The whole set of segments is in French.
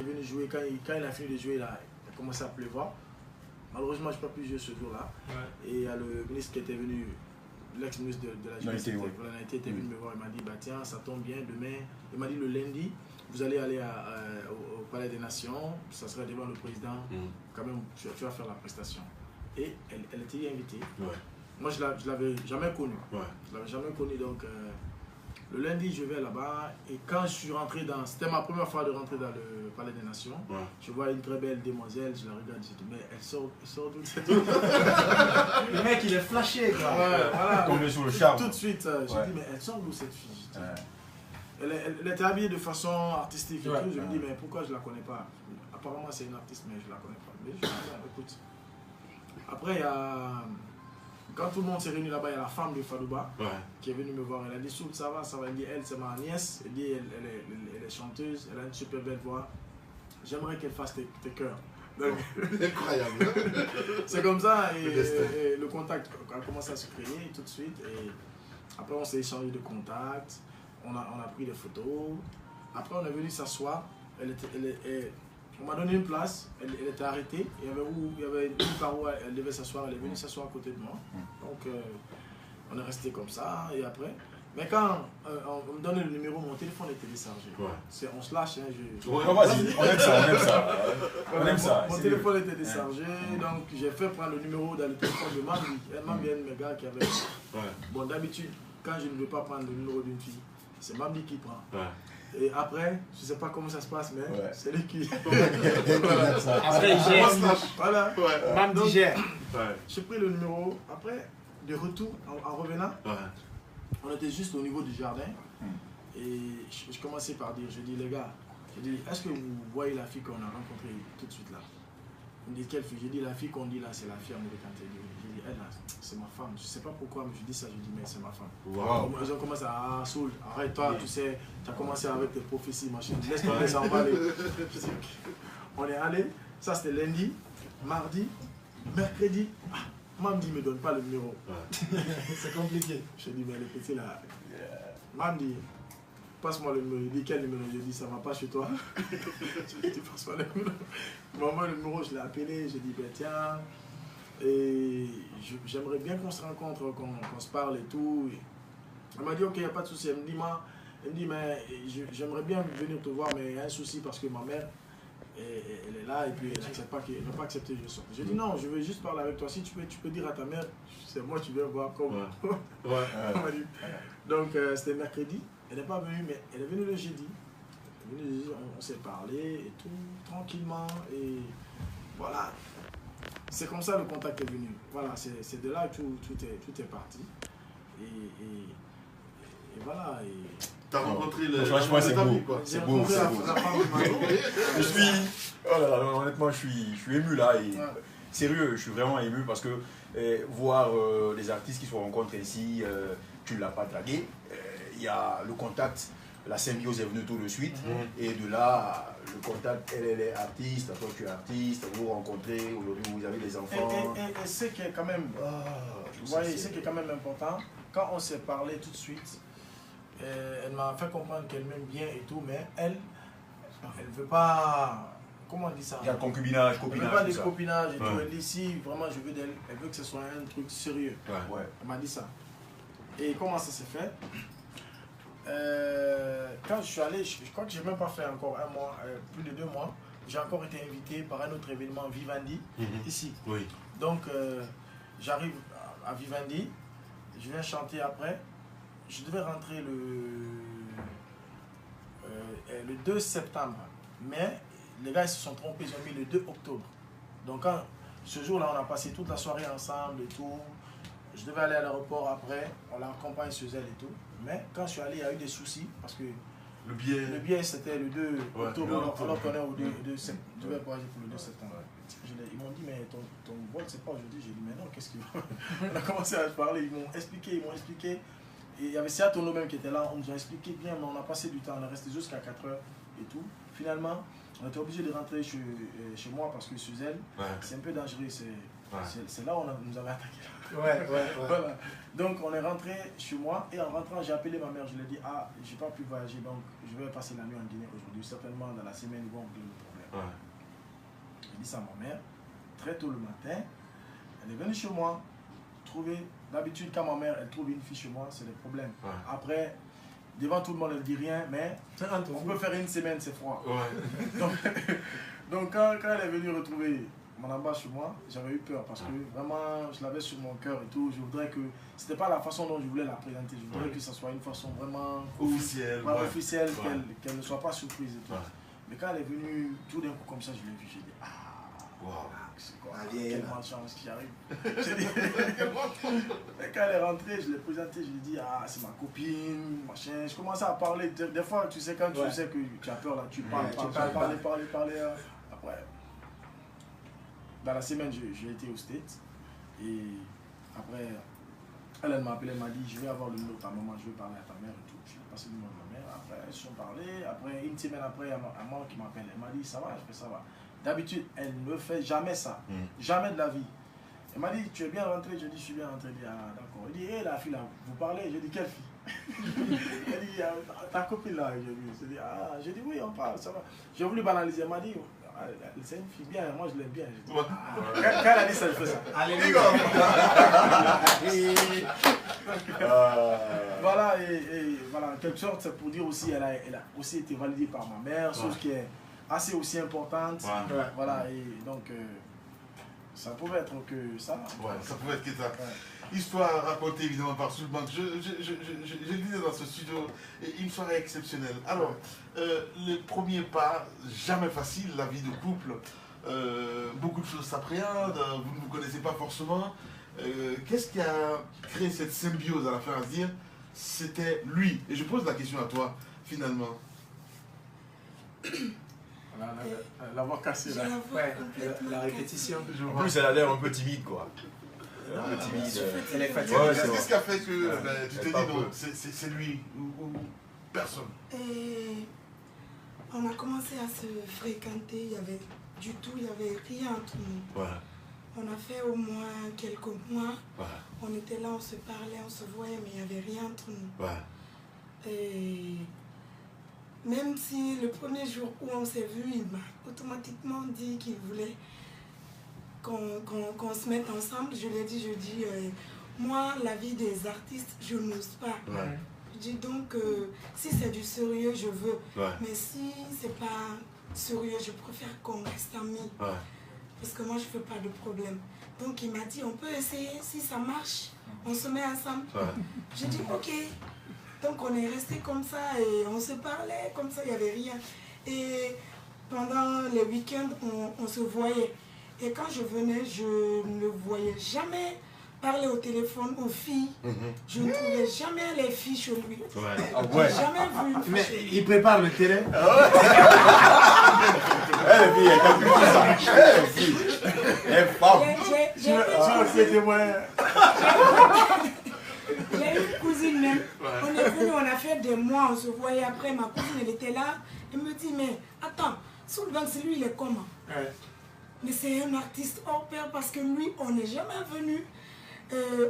Il est venu jouer, quand il a fini de jouer, il a commencé à pleuvoir. Malheureusement, je n'ai pas pu jouer ce jour-là. Et il y a le ministre qui était venu, l'ex-ministre de la Jeunesse, était venu me voir. Il m'a dit, bah, tiens, ça tombe bien, demain. Il m'a dit, le lundi, vous allez aller au Palais des Nations, ça sera devant le président. Quand même, tu vas faire la prestation. Et elle était invitée. Moi, je ne l'avais jamais connue. Je ne l'avais jamais connue, donc... le lundi, je vais là-bas et quand je suis rentré dans... C'était ma première fois de rentrer dans le Palais des Nations. Je vois une très belle demoiselle, je la regarde, je dis, mais elle sort d'où cette... Le mec, il est flashé, quoi. Voilà. Tombé sur le charme. Tout de suite, je dis, mais elle sort d'où cette fille? Elle était habillée de façon artistique et tout. Je me dis, mais pourquoi je ne la connais pas? Apparemment, c'est une artiste, mais je ne la connais pas. Mais je dis, écoute. Après, il y a... Quand tout le monde s'est réuni là-bas, il y a la femme de Fadouba qui est venue me voir. Elle a dit, Soul, ça va, ça va. Elle dit, elle, c'est ma nièce. Elle dit, elle est chanteuse, elle a une super belle voix. J'aimerais qu'elle fasse tes chœurs. Incroyable. C'est comme ça, et le contact a commencé à se créer tout de suite. Et après, on s'est échangé de contacts, on a pris des photos. Après, on est venu s'asseoir. On m'a donné une place, elle était arrêtée, il y avait une part où elle devait s'asseoir, elle est venue s'asseoir à côté de moi. Donc on est resté comme ça, et après... Mais quand on me donnait le numéro, mon téléphone était déchargé. On se lâche, hein, vas-y, on aime ça, on aime ça. Mon téléphone était déchargé, donc j'ai fait prendre le numéro dans le téléphone de Mamdi. Mamdi est un de mes gars qui avait... Bon, d'habitude, quand je ne veux pas prendre le numéro d'une fille, c'est Mamdi qui prend. Et après, je ne sais pas comment ça se passe, mais c'est lui qui... Après, il gère. Voilà. Mamdi gère. J'ai pris le numéro. Après, de retour, en revenant, on était juste au niveau du jardin. Et je commençais par dire, je dis, les gars, est-ce que vous voyez la fille qu'on a rencontrée tout de suite là? On dit, quelle fille? J'ai dit, la fille qu'on dit là, c'est la fille américaine. J'ai dit, elle là, c'est ma femme. Je ne sais pas pourquoi, mais je dis ça, je dis, mais c'est ma femme. Ils ont commencé à Soul, arrête-toi, tu sais, tu as commencé avec tes prophéties, machin. Laisse tomber, ça, on va aller. On est allé, ça c'était lundi, mardi, mercredi. Mamdi ne me donne pas le numéro. C'est compliqué. Je dis, mais le petit là, Mamdi, passe-moi le numéro. Il dit, quel numéro? Je dis, ça ne va pas chez toi. Je dis, passe-moi le numéro. Maman, le numéro, je l'ai appelé. Je dis, ben tiens, et j'aimerais bien qu'on se rencontre, qu'on se parle et tout. Elle m'a dit, ok, il n'y a pas de souci. Elle me dit, mais j'aimerais bien venir te voir, mais il y a un souci parce que ma mère, elle est là et puis elle n'accepte pas, qu'elle n'a pas accepté que je sorte. J'ai dit non, je veux juste parler avec toi. Si tu peux dire à ta mère, c'est moi tu viens voir comment. Donc c'était mercredi, elle n'est pas venue, mais elle est venue le jeudi. On s'est parlé et tout, tranquillement. Et voilà, c'est comme ça le contact est venu. Voilà, c'est de là que tout est parti. Et voilà. T'as rencontré le... Franchement, c'est beau. C'est beau. Je suis... Oh là là, honnêtement, je suis ému là. Et sérieux, je suis vraiment ému parce que voir les artistes qui se rencontrent ici, tu ne l'as pas dragué. Il y a le contact, la symbiose est venue tout de suite. Et de là, le contact, elle est artiste, toi tu es artiste, vous vous rencontrez, aujourd'hui vous avez des enfants. Et ce qui est quand même... vous voyez, ce qui est quand même important, quand on s'est parlé tout de suite, elle m'a fait comprendre qu'elle m'aime bien et tout, mais elle veut pas... Comment on dit ça? Il y a concubinage, copinage. Elle veut pas des copinages et tout. Elle dit si vraiment je veux d'elle, elle veut que ce soit un truc sérieux. Elle m'a dit ça. Et comment ça s'est fait? Quand je suis allé, je crois que j'ai même pas fait encore un mois, plus de 2 mois, j'ai encore été invité par un autre événement, Vivendi, ici. Donc j'arrive à Vivendi, je viens chanter après. Je devais rentrer le 2 septembre, mais les gars ils se sont trompés, ils ont mis le 2 octobre. Donc ce jour-là, on a passé toute la soirée ensemble et tout. Je devais aller à l'aéroport après, on l'accompagne chez elle et tout. Mais quand je suis allé, il y a eu des soucis parce que le billet c'était le 2 octobre, alors qu'on est au 2 septembre. Je devais voyager pour le 2 septembre. Ils m'ont dit, mais ton vol c'est pas aujourd'hui. J'ai dit, mais non, qu'est-ce qu'ils vont... On a commencé à parler, ils m'ont expliqué. Et il y avait Seatono même qui était là, on nous a expliqué bien, mais on a passé du temps, on est resté jusqu'à 4 heures et tout. Finalement, on était obligé de rentrer chez moi parce que Suzelle, c'est un peu dangereux, C'est là où on nous avait attaqué. Ouais. Voilà. Donc on est rentré chez moi et en rentrant j'ai appelé ma mère, je lui ai dit j'ai pas pu voyager donc je vais passer la nuit en Guinée aujourd'hui, certainement dans la semaine ils vont régler le problème. J'ai dit ça à ma mère, très tôt le matin, elle est venue chez moi, d'habitude quand ma mère elle trouve une fille chez moi c'est des problèmes. Après, devant tout le monde elle dit rien mais on peut faire une semaine c'est froid. Donc quand elle est venue retrouver mon amba chez moi, j'avais eu peur parce que vraiment je l'avais sur mon cœur et tout. Je voudrais que c'était pas la façon dont je voulais la présenter. Je voudrais que ça soit une façon vraiment officielle, qu'elle ne soit pas surprise et tout. Mais quand elle est venue tout d'un coup comme ça, je l'ai vu, j'ai dit c'est quoi, quelle malchance qui arrive. Et quand elle est rentrée, je l'ai présentée, je lui ai dit c'est ma copine, machin. Je commençais à parler. Des fois, tu sais quand tu sais que tu as peur là, tu parles, parler. Après. Dans la semaine, j'ai été au States et après, elle m'a appelé, elle m'a dit je vais avoir le numéro de ta maman, je vais parler à ta mère et tout. Je lui ai passé le numéro de ma mère, après ils se sont parlé, après une semaine après, il y a maman qui m'appelle, elle m'a dit ça va, je fais ça va. D'habitude, elle ne fait jamais ça, jamais de la vie. Elle m'a dit tu es bien rentré, je dis je suis bien rentré, elle dit d'accord. Elle dit la fille là, vous parlez, je dis quelle fille? Elle dit ta copine là, j'ai dit oui on parle, ça va. J'ai voulu banaliser, elle m'a dit c'est une fille bien, moi je l'aime bien. Quand elle a dit ça, je fais ça. Voilà, et voilà, en quelque sorte, c'est pour dire aussi, elle a aussi été validée par ma mère, chose qui est assez aussi importante. Voilà, et donc, ça pouvait être que ça. Ça pouvait être que ça. Histoire racontée évidemment par Soulbank. Je le disais dans ce studio, une soirée exceptionnelle. Alors, le premier pas, jamais facile, la vie de couple. Beaucoup de choses s'appréhendent, vous ne vous connaissez pas forcément. Qu'est-ce qui a créé cette symbiose à la fin à se dire c'était lui? Et je pose la question à toi, finalement. L'avoir cassé là. La répétition. En plus, elle a l'air un peu timide, quoi. Un peu timide. Elle est fatiguée. Qu'est-ce qui a fait que tu t'es dit non, c'est lui ou personne? Et on a commencé à se fréquenter, il y avait rien entre nous. On a fait au moins quelques mois. On était là, on se parlait, on se voyait, mais il n'y avait rien entre nous. Et même si le premier jour où on s'est vu, il m'a automatiquement dit qu'il voulait qu'on se mette ensemble, je lui ai dit, moi, la vie des artistes, je n'ose pas. Je dis donc, si c'est du sérieux, je veux. Mais si c'est pas sérieux, je préfère qu'on reste amis. Parce que moi, je ne veux pas de problème. Donc, il m'a dit, on peut essayer, si ça marche, on se met ensemble. J'ai dit, ok. Donc, on est resté comme ça et on se parlait comme ça, il n'y avait rien. Et pendant les week-ends, on se voyait. Et quand je venais, je ne voyais jamais parler au téléphone aux filles. Je ne trouvais jamais les filles chez lui. Je n'ai jamais vu une fille. Mais il prépare le terrain. Elle fille, elle calcule tout ça. Elle fille. Elle femme. J'ai une cousine même. On est venu, on a fait des mois, on se voyait après. Ma cousine, elle était là. Elle me dit, mais attends, Soulbank, c'est lui, il est comment? Mais c'est un artiste hors pair parce que lui, on n'est jamais venu.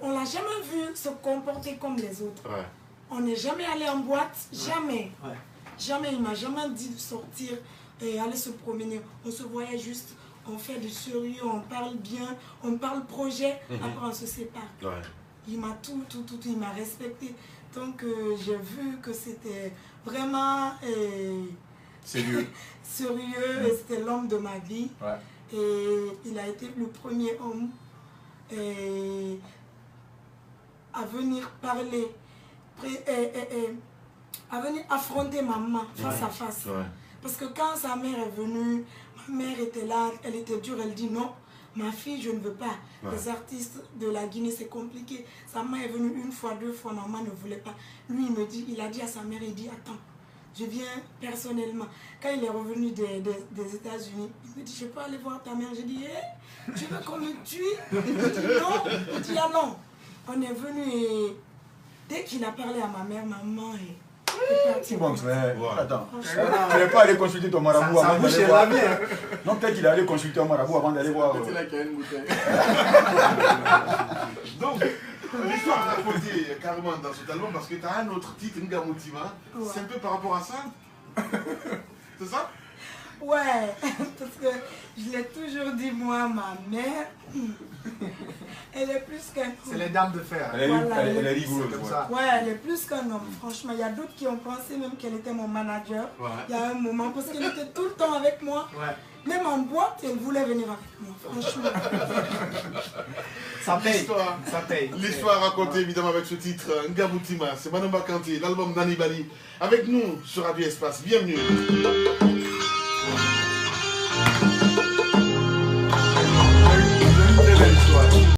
On l'a jamais vu se comporter comme les autres. On n'est jamais allé en boîte, jamais. Jamais, il m'a jamais dit de sortir et aller se promener. On se voyait juste, on fait du sérieux, on parle bien, on parle projet, après on se sépare. Il m'a tout, il m'a respecté. Donc j'ai vu que c'était vraiment sérieux, et c'était l'homme de ma vie. Et il a été le premier homme à venir parler, à venir affronter ma maman face à face. Parce que quand sa mère est venue, ma mère était là, elle était dure, elle dit non, ma fille, je ne veux pas. Les artistes de la Guinée, c'est compliqué. Sa mère est venue une fois, deux fois, maman ne voulait pas. Lui, il a dit à sa mère, il dit, attends, je viens personnellement. Quand il est revenu des États-Unis, il me dit, je peux aller voir ta mère. J'ai dit, tu veux qu'on me tue? Il dit non. Il dit, ah non. On est venu et dès qu'il a parlé à ma mère, maman est... T-Banks, mais attends. Tu n'es pas allé consulter ton marabout avant d'aller voir. Non, peut-être qu'il est allé consulter un marabout avant d'aller voir. C'est là qu'il y a une bouteille. Donc, l'histoire racontée carrément dans cet album, parce que tu as un autre titre, Ngamutima, c'est un peu par rapport à ça. C'est ça? Ouais, parce que je l'ai toujours dit, moi, ma mère, elle est plus qu'un homme. C'est les dames de fer. Elle est rigoureuse. Comme ça. Ouais, elle est plus qu'un homme, franchement. Il y a d'autres qui ont pensé même qu'elle était mon manager. Ouais. Il y a un moment, parce qu'elle était tout le temps avec moi. Ouais. Même en boîte, elle voulait venir avec moi, franchement. Ça paye. L'histoire. Ça paye. L'histoire racontée évidemment avec ce titre, Ngamutima, c'est Madame Bakanté, l'album d'Anibali. Avec nous sur Radio Espace, bienvenue.